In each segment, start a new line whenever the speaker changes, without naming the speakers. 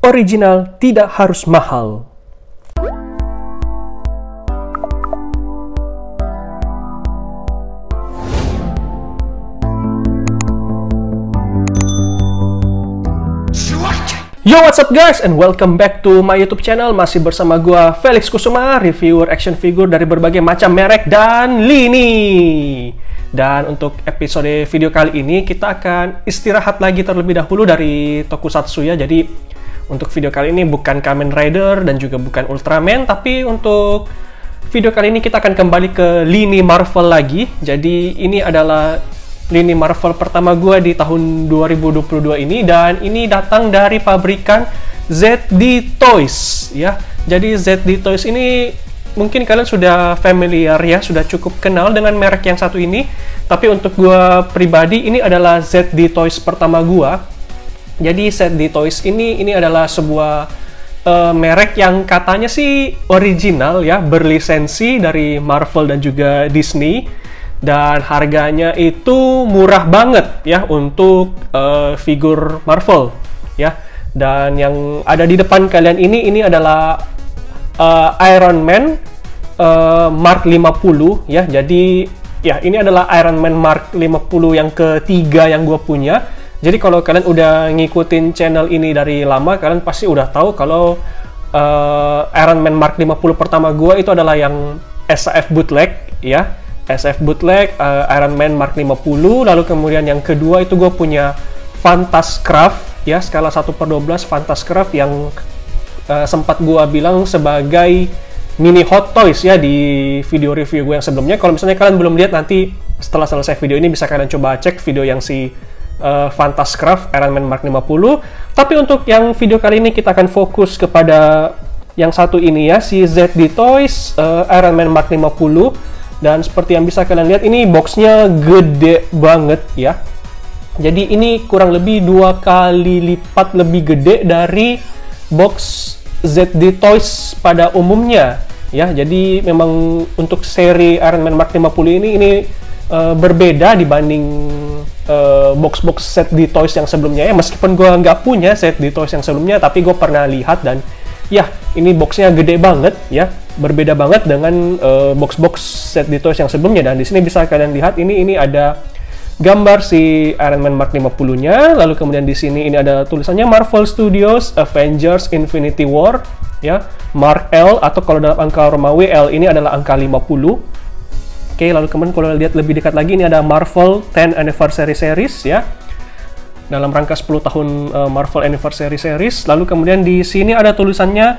Original tidak harus mahal. Yo, what's up guys, and welcome back to my YouTube channel. Masih bersama gua Felix Kusuma, reviewer action figure dari berbagai macam merek dan lini. Dan untuk episode video kali ini kita akan istirahat lagi terlebih dahulu dari Tokusatsu ya. Jadi untuk video kali ini bukan Kamen Rider dan juga bukan Ultraman, tapi untuk video kali ini kita akan kembali ke lini Marvel lagi. Jadi ini adalah lini Marvel pertama gue di tahun 2022 ini, dan ini datang dari pabrikan ZD Toys ya. Jadi ZD Toys ini mungkin kalian sudah familiar ya, sudah cukup kenal dengan merek yang satu ini. Tapi untuk gue pribadi ini adalah ZD Toys pertama gue. Jadi ZD Toys ini adalah sebuah merek yang katanya sih original ya, berlisensi dari Marvel dan juga Disney. Dan harganya itu murah banget ya untuk figur Marvel ya. Dan yang ada di depan kalian ini adalah Iron Man Mark 50 ya. Jadi ya ini adalah Iron Man Mark 50 yang ketiga yang gue punya. Jadi kalau kalian udah ngikutin channel ini dari lama, kalian pasti udah tahu kalau Iron Man Mark 50 pertama gue itu adalah yang SAF bootleg ya. SF bootleg Iron Man Mark 50. Lalu kemudian yang kedua itu gue punya Fantascraft ya, skala 1/12 Fantascraft yang sempat gue bilang sebagai mini Hot Toys ya di video review gue yang sebelumnya. Kalau misalnya kalian belum lihat, nanti setelah selesai video ini bisa kalian coba cek video yang si Fantascraft Iron Man Mark 50. Tapi untuk yang video kali ini kita akan fokus kepada yang satu ini ya, si ZD Toys Iron Man Mark 50. Dan seperti yang bisa kalian lihat, ini boxnya gede banget ya. Jadi ini kurang lebih 2 kali lipat lebih gede dari box ZD Toys pada umumnya ya. Jadi memang untuk seri Iron Man Mark 50 ini berbeda dibanding box-box ZD Toys yang sebelumnya ya. Meskipun gue nggak punya ZD Toys yang sebelumnya, tapi gue pernah lihat dan ya, ini boxnya gede banget ya, berbeda banget dengan box-box ZD Toys yang sebelumnya. Dan di sini bisa kalian lihat ini ada gambar si Iron Man Mark 50-nya. Lalu kemudian di sini ini ada tulisannya Marvel Studios Avengers Infinity War ya, Mark L, atau kalau dalam angka Romawi L ini adalah angka 50. Oke, lalu kemudian kalau lihat lebih dekat lagi, ini ada Marvel 10 Anniversary Series ya, dalam rangka 10 tahun Marvel Anniversary Series. Lalu kemudian di sini ada tulisannya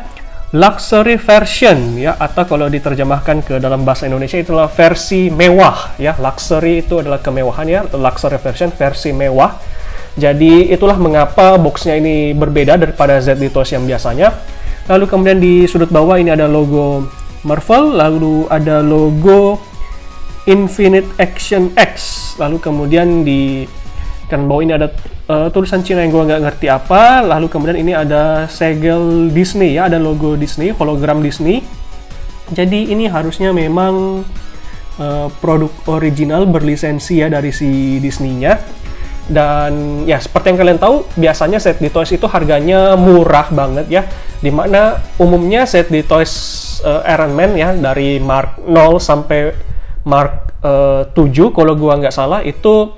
Luxury Version ya, atau kalau diterjemahkan ke dalam bahasa Indonesia itulah versi mewah ya. Luxury itu adalah kemewahan ya, Luxury Version, versi mewah. Jadi itulah mengapa boxnya ini berbeda daripada ZD Toys yang biasanya. Lalu kemudian di sudut bawah ini ada logo Marvel, lalu ada logo Infinite Action X. Lalu kemudian di kan bawah ini ada tulisan Cina yang gue nggak ngerti apa. Lalu kemudian ini ada segel Disney ya, ada logo Disney, hologram Disney. Jadi ini harusnya memang produk original berlisensi ya dari si Disney-nya. Dan ya seperti yang kalian tahu, biasanya ZD Toys itu harganya murah banget ya. Dimana umumnya ZD Toys Iron Man ya, dari Mark 0 sampai Mark 7 kalau gue nggak salah, itu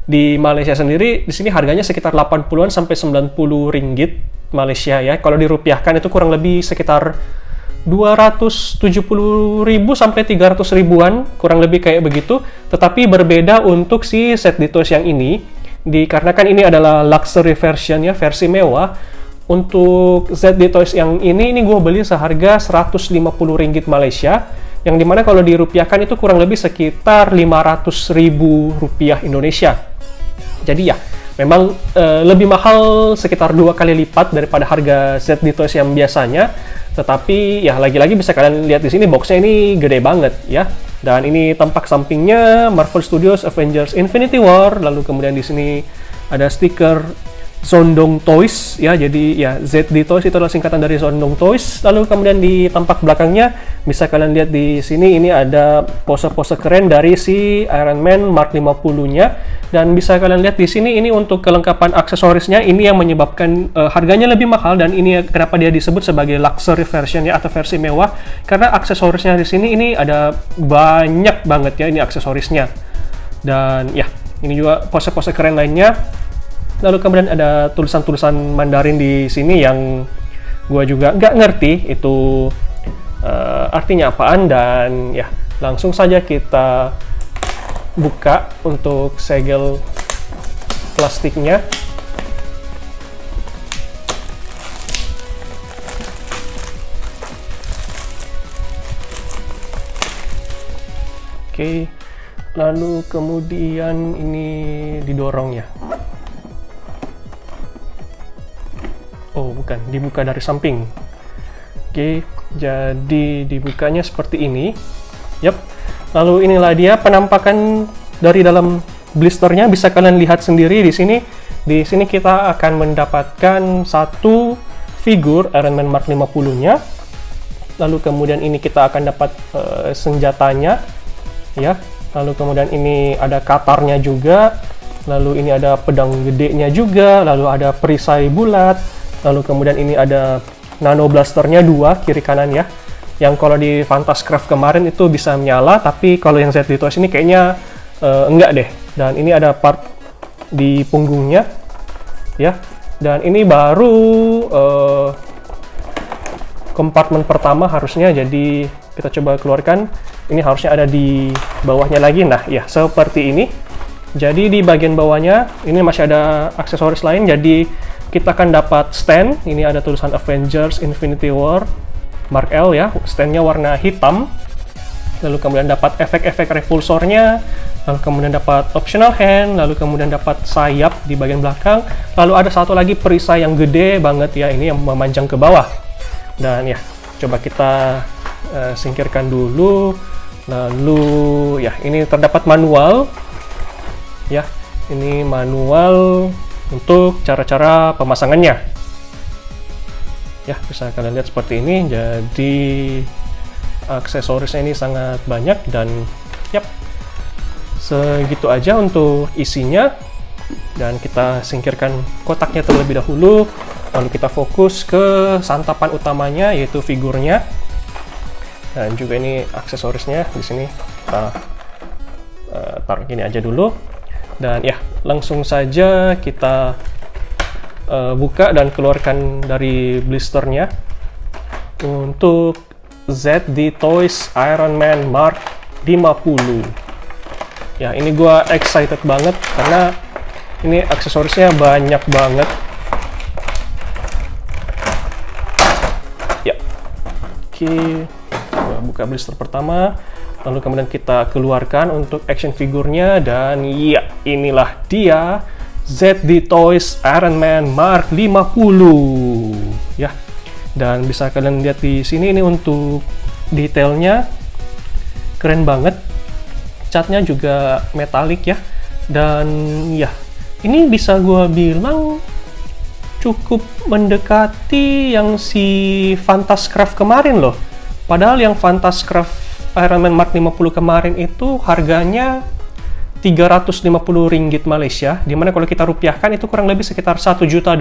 di Malaysia sendiri di sini harganya sekitar 80-an sampai 90 ringgit Malaysia ya. Kalau dirupiahkan itu kurang lebih sekitar 270.000 sampai 300 ribuan, kurang lebih kayak begitu. Tetapi berbeda untuk si ZD Toys yang ini, dikarenakan ini adalah luxury version ya, versi mewah. Untuk ZD Toys yang ini gue beli seharga 150 ringgit Malaysia, yang dimana kalau dirupiahkan itu kurang lebih sekitar 500.000 rupiah Indonesia. Jadi ya, memang lebih mahal sekitar 2 kali lipat daripada harga ZD Toys yang biasanya. Tetapi ya lagi-lagi bisa kalian lihat di sini, boxnya ini gede banget ya. Dan ini tampak sampingnya Marvel Studios Avengers Infinity War. Lalu kemudian di sini ada stiker Zondong Toys ya. Jadi ya ZD Toys itu adalah singkatan dari Zondong Toys. Lalu kemudian di tampak belakangnya bisa kalian lihat di sini, ini ada pose-pose keren dari si Iron Man Mark 50-nya. Dan bisa kalian lihat di sini, ini untuk kelengkapan aksesorisnya, ini yang menyebabkan harganya lebih mahal, dan ini kenapa dia disebut sebagai luxury version ya, atau versi mewah, karena aksesorisnya di sini ini ada banyak banget ya, ini aksesorisnya. Dan ya, ini juga pose-pose keren lainnya. Lalu kemudian ada tulisan-tulisan Mandarin di sini yang gue juga nggak ngerti itu artinya apaan. Dan ya, langsung saja kita buka untuk segel plastiknya. Oke, lalu kemudian ini didorong ya. Oh bukan, dibuka dari samping. Oke, jadi dibukanya seperti ini. Yap. Lalu inilah dia penampakan dari dalam blisternya. Bisa kalian lihat sendiri di sini. Di sini kita akan mendapatkan satu figur Iron Man Mark 50-nya. Lalu kemudian ini kita akan dapat senjatanya, ya. Lalu kemudian ini ada katarnya juga. Lalu ini ada pedang gedenya juga. Lalu ada perisai bulat. Lalu kemudian ini ada nano blasternya 2 kiri kanan ya. Yang kalau di Fantascraft kemarin itu bisa menyala, tapi kalau yang ZD Toys ini kayaknya enggak deh. Dan ini ada part di punggungnya ya. Dan ini baru kompartemen pertama harusnya, jadi kita coba keluarkan. Ini harusnya ada di bawahnya lagi. Nah ya, seperti ini. Jadi di bagian bawahnya ini masih ada aksesoris lain. Jadi kita akan dapat stand. Ini ada tulisan Avengers Infinity War Mark L ya. Standnya warna hitam. Lalu kemudian dapat efek-efek repulsornya. Lalu kemudian dapat optional hand. Lalu kemudian dapat sayap di bagian belakang. Lalu ada satu lagi perisai yang gede banget ya. Ini yang memanjang ke bawah. Dan ya, coba kita singkirkan dulu. Lalu ya, ini terdapat manual. Ya, ini manual untuk cara-cara pemasangannya. Ya, bisa kalian lihat seperti ini. Jadi aksesorisnya ini sangat banyak dan yap, segitu aja untuk isinya. Dan kita singkirkan kotaknya terlebih dahulu. Lalu kita fokus ke santapan utamanya, yaitu figurnya. Dan juga ini aksesorisnya di sini. Kita taruh gini aja dulu. Dan ya, langsung saja kita buka dan keluarkan dari blisternya untuk ZD Toys Iron Man Mark 50. Ya, ini gua excited banget karena ini aksesorisnya banyak banget. Ya, oke, gua buka blister pertama. Lalu kemudian kita keluarkan untuk action figurnya, dan ya, inilah dia ZD Toys Iron Man Mark 50 ya. Dan bisa kalian lihat di sini, ini untuk detailnya keren banget. Catnya juga metalik ya. Dan ya, ini bisa gua bilang cukup mendekati yang si Fantascraft kemarin loh. Padahal yang Fantascraft Iron Man Mark 50 kemarin itu harganya 350 ringgit Malaysia, dimana kalau kita rupiahkan itu kurang lebih sekitar 1.200.000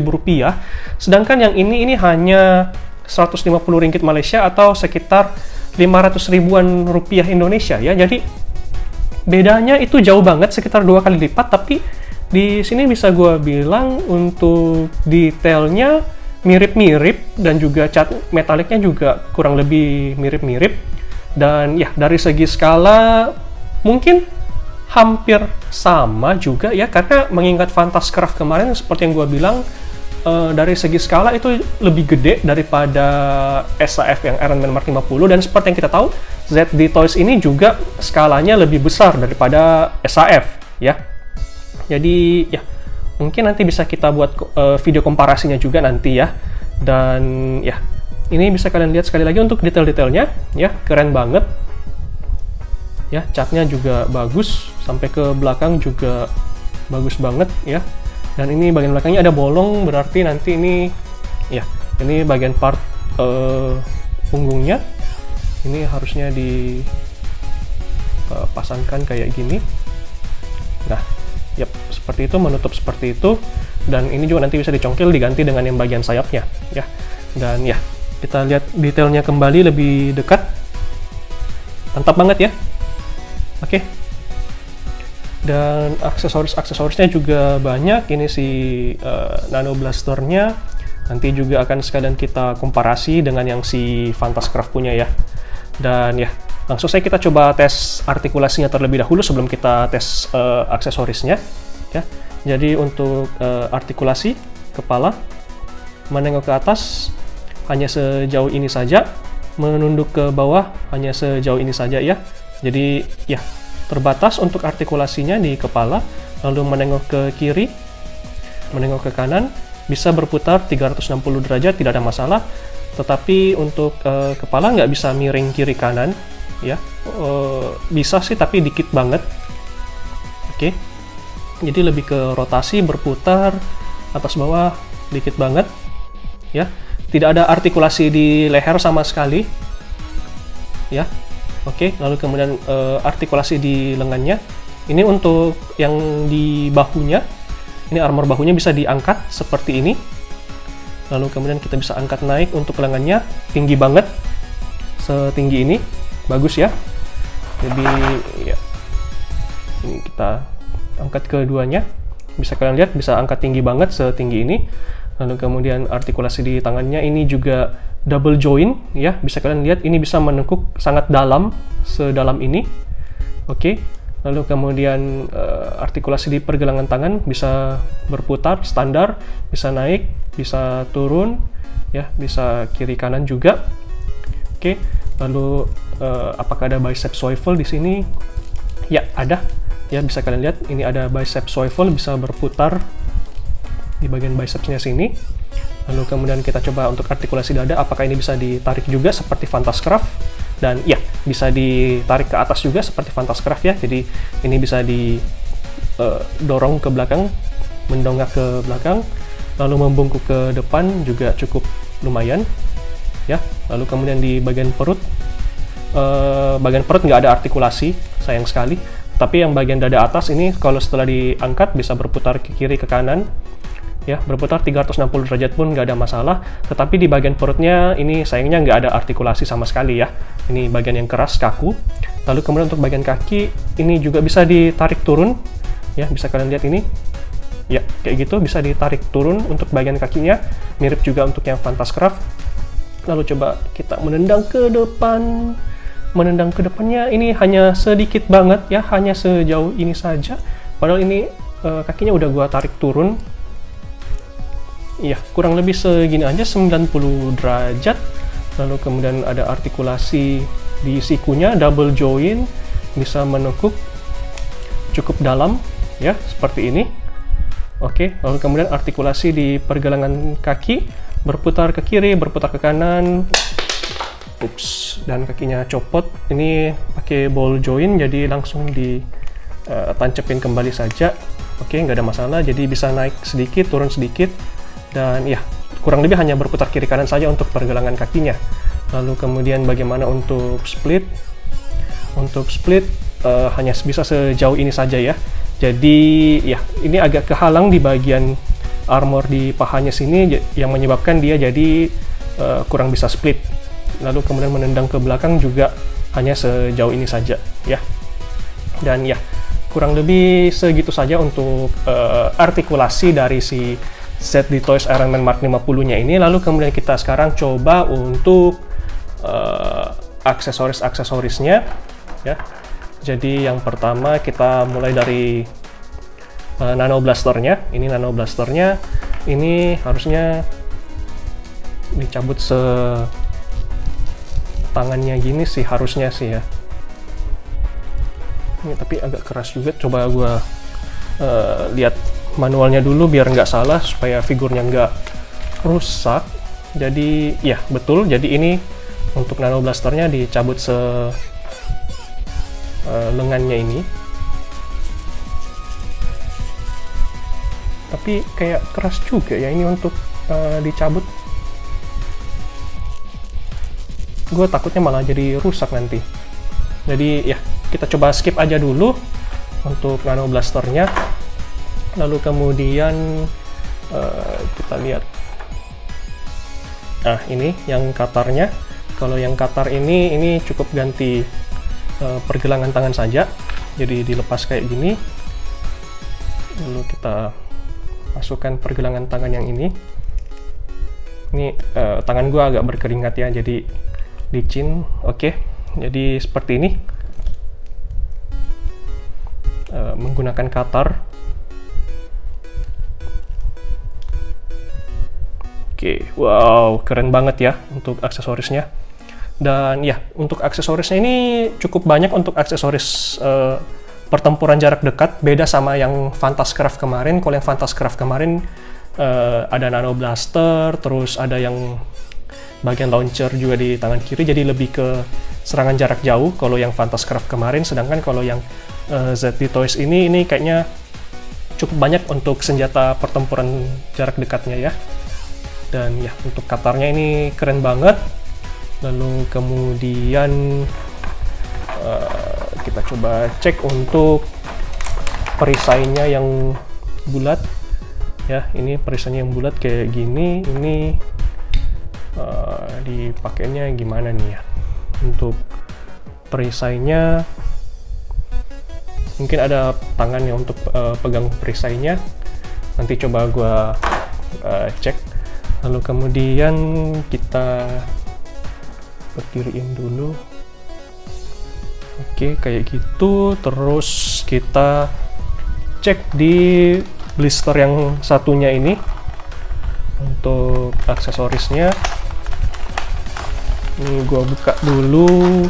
rupiah. Sedangkan yang ini hanya 150 ringgit Malaysia atau sekitar 500 ribuan rupiah Indonesia ya. Jadi bedanya itu jauh banget, sekitar 2 kali lipat. Tapi di sini bisa gue bilang untuk detailnya mirip-mirip, dan juga cat metaliknya juga kurang lebih mirip-mirip. Dan ya, dari segi skala mungkin hampir sama juga ya, karena mengingat Fantascraft kemarin seperti yang gue bilang, dari segi skala itu lebih gede daripada SAF yang Iron Man Mark 50. Dan seperti yang kita tahu, ZD Toys ini juga skalanya lebih besar daripada SAF ya. Jadi ya, mungkin nanti bisa kita buat video komparasinya juga nanti ya. Dan ya, ini bisa kalian lihat sekali lagi untuk detail-detailnya ya, keren banget ya. Catnya juga bagus, sampai ke belakang juga bagus banget ya. Dan ini bagian belakangnya ada bolong, berarti nanti ini ya, ini bagian part punggungnya. Ini harusnya dipasangkan kayak gini. Nah, yap, seperti itu, menutup seperti itu. Dan ini juga nanti bisa dicongkel, diganti dengan yang bagian sayapnya ya. Dan ya, kita lihat detailnya kembali lebih dekat. Mantap banget ya. Oke. Dan aksesorisnya juga banyak. Ini si Nano Blasternya nanti juga akan sekalian kita komparasi dengan yang si Fantascraft punya ya. Dan ya, langsung saja kita coba tes artikulasinya terlebih dahulu sebelum kita tes aksesorisnya ya. Jadi untuk artikulasi kepala, menengok ke atas hanya sejauh ini saja, menunduk ke bawah hanya sejauh ini saja ya. Jadi ya, terbatas untuk artikulasinya di kepala, lalu menengok ke kiri, menengok ke kanan, bisa berputar 360 derajat, tidak ada masalah. Tetapi untuk kepala nggak bisa miring kiri kanan, ya. Bisa sih, tapi dikit banget. Oke. Jadi lebih ke rotasi, berputar, atas bawah, dikit banget. Ya. Tidak ada artikulasi di leher sama sekali. Ya. Oke, lalu kemudian artikulasi di lengannya. Ini untuk yang di bahunya. Ini armor bahunya bisa diangkat seperti ini. Lalu kemudian kita bisa angkat naik untuk lengannya. Tinggi banget. Setinggi ini. Bagus ya. Jadi ya. Ini kita angkat keduanya. Bisa kalian lihat, bisa angkat tinggi banget setinggi ini. Lalu kemudian artikulasi di tangannya ini juga double joint ya, bisa kalian lihat ini bisa menekuk sangat dalam, sedalam ini. Oke. Lalu kemudian artikulasi di pergelangan tangan bisa berputar standar, bisa naik, bisa turun ya, bisa kiri kanan juga. Oke. Lalu apakah ada bicep swivel di sini? Ya, ada. Ya, bisa kalian lihat ini ada bicep swivel, bisa berputar di bagian bicepsnya sini. Lalu kemudian kita coba untuk artikulasi dada, apakah ini bisa ditarik juga seperti Fantascraft. Dan ya, bisa ditarik ke atas juga seperti Fantascraft ya. Jadi ini bisa didorong ke belakang, mendongak ke belakang, lalu membungkuk ke depan juga cukup lumayan ya. Lalu kemudian di bagian perut nggak ada artikulasi, sayang sekali. Tapi yang bagian dada atas ini kalau setelah diangkat bisa berputar ke kiri ke kanan ya, berputar 360 derajat pun nggak ada masalah. Tetapi di bagian perutnya ini sayangnya nggak ada artikulasi sama sekali ya. Ini bagian yang keras, kaku. Lalu kemudian untuk bagian kaki ini juga bisa ditarik turun ya, bisa kalian lihat ini ya, kayak gitu bisa ditarik turun untuk bagian kakinya. Mirip juga untuk yang Fantascraft. Lalu coba kita menendang ke depan. Menendang ke depannya ini hanya sedikit banget ya, hanya sejauh ini saja. Padahal ini kakinya udah gua tarik turun. Iya, kurang lebih segini aja, 90 derajat. Lalu kemudian ada artikulasi di sikunya, double joint, bisa menekuk cukup dalam ya, seperti ini. Oke, lalu kemudian artikulasi di pergelangan kaki, berputar ke kiri, berputar ke kanan. Ups, dan kakinya copot. Ini pakai ball joint, jadi langsung ditancepin kembali saja. Oke, nggak ada masalah, jadi bisa naik sedikit, turun sedikit. Dan ya, kurang lebih hanya berputar kiri kanan saja untuk pergelangan kakinya. Lalu kemudian bagaimana untuk split? Untuk split hanya bisa sejauh ini saja ya. Jadi ya, ini agak kehalang di bagian armor di pahanya sini yang menyebabkan dia jadi kurang bisa split. Lalu kemudian menendang ke belakang juga hanya sejauh ini saja ya. Dan ya, kurang lebih segitu saja untuk artikulasi dari si set di Toys Iron Man Mark 50-nya ini. Lalu kemudian kita sekarang coba untuk aksesorisnya ya. Jadi yang pertama kita mulai dari Nano Blasternya. Ini Nano Blasternya, ini harusnya dicabut tangannya gini sih, harusnya sih ya. Ini tapi agak keras juga, coba gua lihat manualnya dulu biar nggak salah, supaya figurnya nggak rusak. Jadi ya betul, jadi ini untuk Nano Blasternya dicabut lengannya ini. tapi kayak keras juga ya ini untuk dicabut. Gue takutnya malah jadi rusak nanti. Jadi ya kita coba skip aja dulu untuk nano blasternya. Lalu kemudian kita lihat. Nah ini yang katarnya. Kalau yang katar ini cukup ganti pergelangan tangan saja. Jadi dilepas kayak gini. Lalu kita masukkan pergelangan tangan yang ini. Ini tangan gue agak berkeringat ya, jadi licin. Oke, jadi seperti ini. Menggunakan katar. Oke, wow, keren banget ya untuk aksesorisnya. Dan ya, untuk aksesorisnya ini cukup banyak untuk aksesoris pertempuran jarak dekat. Beda sama yang Fantascraft kemarin. Kalau yang Fantascraft kemarin ada nano blaster, terus ada yang bagian launcher juga di tangan kiri, jadi lebih ke serangan jarak jauh kalau yang Fantascraft kemarin. Sedangkan kalau yang ZD Toys ini kayaknya cukup banyak untuk senjata pertempuran jarak dekatnya ya. Dan ya untuk katarnya ini keren banget. Lalu kemudian kita coba cek untuk perisainya yang bulat ya. Ini perisainya yang bulat kayak gini. Ini dipakainya gimana nih ya? Untuk perisainya mungkin ada tangannya untuk pegang perisainya. Nanti coba gua cek. Lalu kemudian kita berdiriin dulu. Oke, kayak gitu. Terus kita cek di blister yang satunya ini untuk aksesorisnya. Ini gua buka dulu.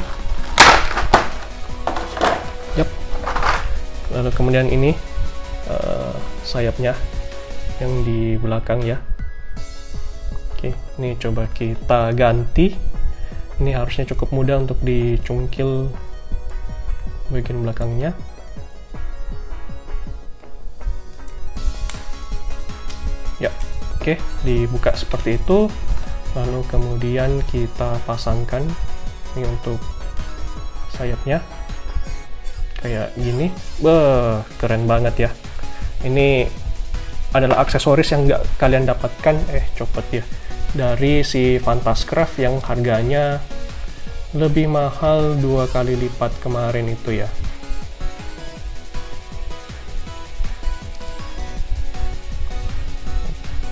Yap. Lalu kemudian ini sayapnya yang di belakang ya. Oke, ini coba kita ganti. Ini harusnya cukup mudah untuk dicungkil bagian belakangnya. Ya, oke, dibuka seperti itu. Lalu kemudian kita pasangkan ini untuk sayapnya kayak gini. Wah, keren banget ya. Ini adalah aksesoris yang nggak kalian dapatkan. Copot ya. Dari si Fantascraft yang harganya lebih mahal 2 kali lipat kemarin itu ya.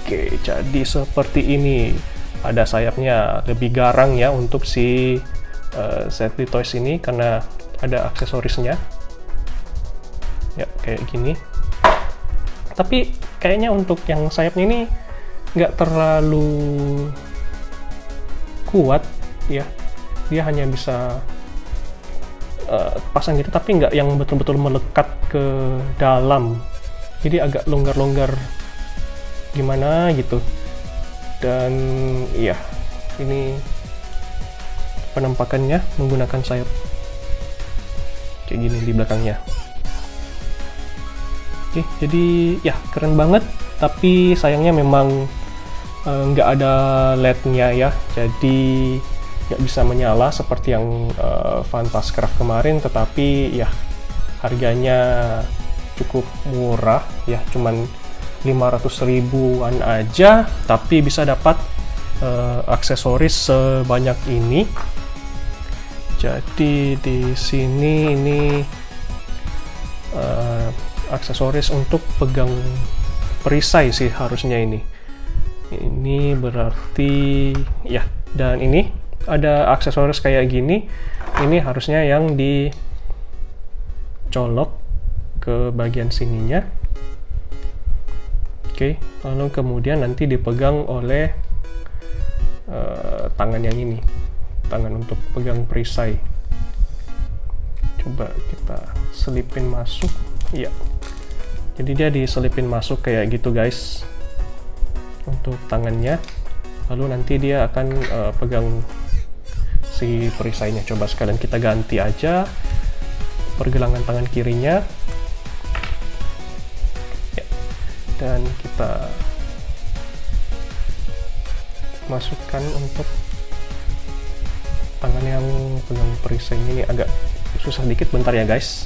Oke, jadi seperti ini. Ada sayapnya lebih garang ya untuk si ZD Toys ini karena ada aksesorisnya. Ya, kayak gini. Tapi kayaknya untuk yang sayapnya ini nggak terlalu kuat ya, dia hanya bisa pasang gitu tapi nggak yang betul-betul melekat ke dalam, jadi agak longgar-longgar gimana gitu. Dan ya ini penampakannya menggunakan sayap kayak gini di belakangnya. Oke, jadi ya keren banget, tapi sayangnya memang nggak ada LED-nya ya, jadi nggak bisa menyala seperti yang Fantascraft kemarin. Tetapi ya harganya cukup murah ya, cuman 500 ribuan aja, tapi bisa dapat aksesoris sebanyak ini. Jadi di sini ini aksesoris untuk pegang perisai sih harusnya ini. Ini berarti ya, dan ini ada aksesoris kayak gini. Ini harusnya yang dicolok ke bagian sininya. Oke, lalu kemudian nanti dipegang oleh tangan yang ini, tangan untuk pegang perisai. Coba kita selipin masuk. Iya, jadi dia diselipin masuk kayak gitu guys untuk tangannya. Lalu nanti dia akan pegang si perisainya. Coba sekalian kita ganti aja pergelangan tangan kirinya ya. dan kita masukkan untuk tangan yang pegang perisai ini agak susah dikit, bentar ya guys.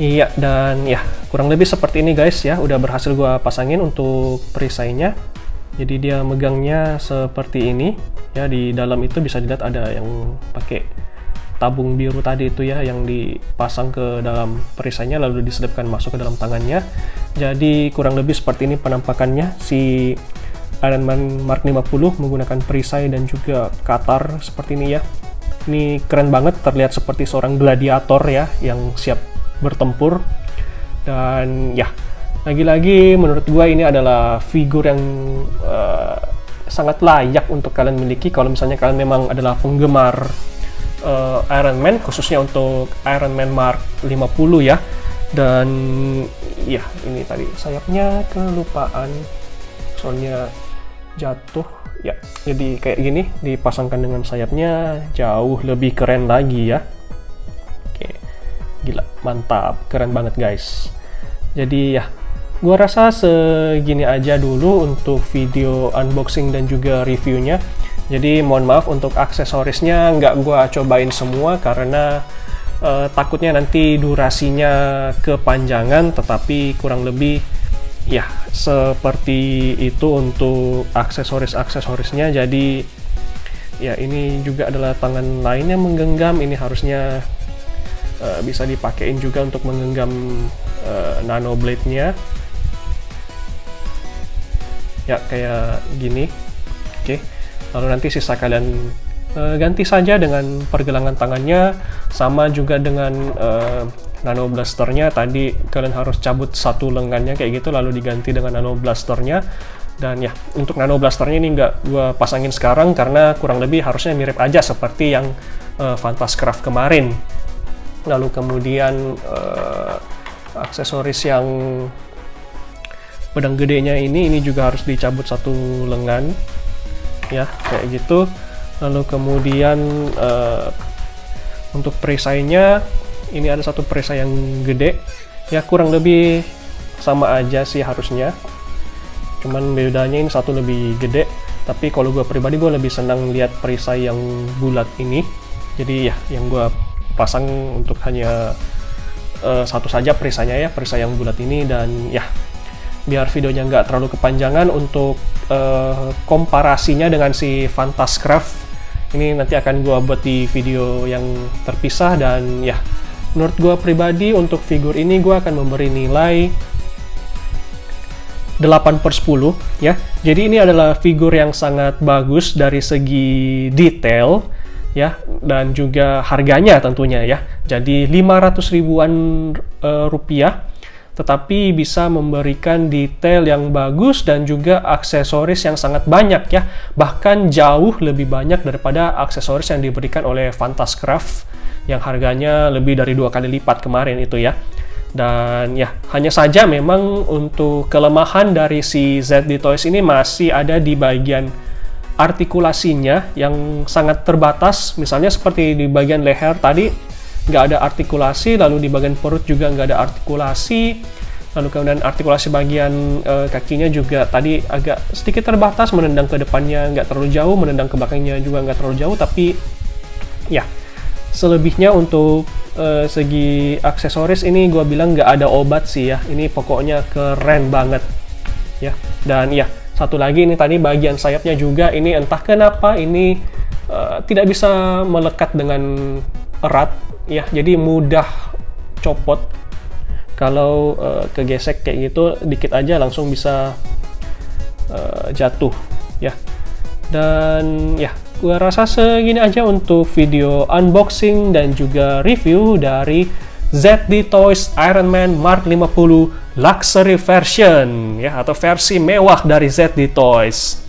Iya, dan ya kurang lebih seperti ini guys ya, udah berhasil gua pasangin untuk perisainya. Jadi dia megangnya seperti ini ya, di dalam itu bisa dilihat ada yang pakai tabung biru tadi itu ya, yang dipasang ke dalam perisainya lalu diselipkan masuk ke dalam tangannya. Jadi kurang lebih seperti ini penampakannya si Iron Man Mark 50 menggunakan perisai dan juga katar seperti ini ya. Ini keren banget, terlihat seperti seorang gladiator ya yang siap bertempur. Dan ya, lagi-lagi menurut gua ini adalah figur yang sangat layak untuk kalian miliki kalau misalnya kalian memang adalah penggemar Iron Man, khususnya untuk Iron Man Mark 50 ya. Dan ya, ini tadi sayapnya kelupaan, soalnya jatuh ya. Jadi kayak gini dipasangkan dengan sayapnya jauh lebih keren lagi ya. Oke, gila, mantap, keren banget guys. Jadi ya, gua rasa segini aja dulu untuk video unboxing dan juga reviewnya. Jadi mohon maaf untuk aksesorisnya nggak gua cobain semua karena takutnya nanti durasinya kepanjangan, tetapi kurang lebih ya seperti itu untuk aksesorisnya. Jadi ya, ini juga adalah tangan lain yang menggenggam, ini harusnya bisa dipakein juga untuk menggenggam nano blade-nya ya, kayak gini. Oke, lalu nanti sisa kalian ganti saja dengan pergelangan tangannya, sama juga dengan nano blasternya. Tadi kalian harus cabut satu lengannya kayak gitu, lalu diganti dengan nano blasternya. Dan ya, untuk nano blasternya ini nggak gua pasangin sekarang karena kurang lebih harusnya mirip aja seperti yang Fantascraft kemarin. Lalu kemudian aksesoris yang pedang gedenya ini juga harus dicabut satu lengan ya, kayak gitu. Lalu kemudian untuk perisainya ini ada satu perisai yang gede ya, kurang lebih sama aja sih harusnya, cuman bedanya ini satu lebih gede. Tapi kalau gue pribadi gue lebih senang lihat perisai yang bulat ini. Jadi ya, yang gue pasang untuk hanya satu saja perisainya ya, perisai yang bulat ini. Dan ya, biar videonya nggak terlalu kepanjangan, untuk komparasinya dengan si Fantascraft ini nanti akan gue buat di video yang terpisah. Dan ya, menurut gue pribadi untuk figur ini gue akan memberi nilai 8/10 ya. Jadi ini adalah figur yang sangat bagus dari segi detail ya, dan juga harganya tentunya ya. Jadi 500 ribuan rupiah, tetapi bisa memberikan detail yang bagus dan juga aksesoris yang sangat banyak ya, bahkan jauh lebih banyak daripada aksesoris yang diberikan oleh Fantascraft yang harganya lebih dari 2 kali lipat kemarin itu ya. Dan ya, hanya saja memang untuk kelemahan dari si ZD Toys ini masih ada di bagian artikulasinya yang sangat terbatas. Misalnya seperti di bagian leher tadi nggak ada artikulasi, lalu di bagian perut juga nggak ada artikulasi, lalu kemudian artikulasi bagian kakinya juga tadi agak sedikit terbatas, menendang ke depannya nggak terlalu jauh, menendang ke belakangnya juga nggak terlalu jauh. Tapi ya, selebihnya untuk segi aksesoris ini gue bilang nggak ada obat sih ya, ini pokoknya keren banget ya. Dan ya, satu lagi ini tadi bagian sayapnya juga ini entah kenapa ini tidak bisa melekat dengan erat ya, jadi mudah copot. Kalau kegesek kayak gitu dikit aja langsung bisa jatuh ya. Dan ya, gue rasa segini aja untuk video unboxing dan juga review dari ZD Toys Iron Man Mark 50 Luxury Version ya, atau versi mewah dari ZD Toys.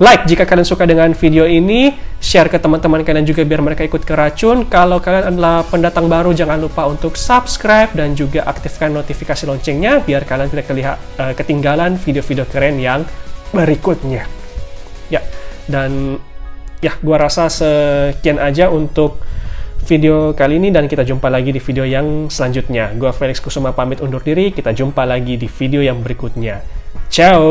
Like jika kalian suka dengan video ini, share ke teman-teman kalian juga biar mereka ikut keracun. Kalau kalian adalah pendatang baru, jangan lupa untuk subscribe dan juga aktifkan notifikasi loncengnya biar kalian tidak ketinggalan video-video keren yang berikutnya. Ya, dan ya, gua rasa sekian aja untuk video kali ini dan kita jumpa lagi di video yang selanjutnya. Gua Felix Kusuma pamit undur diri, kita jumpa lagi di video yang berikutnya. Ciao!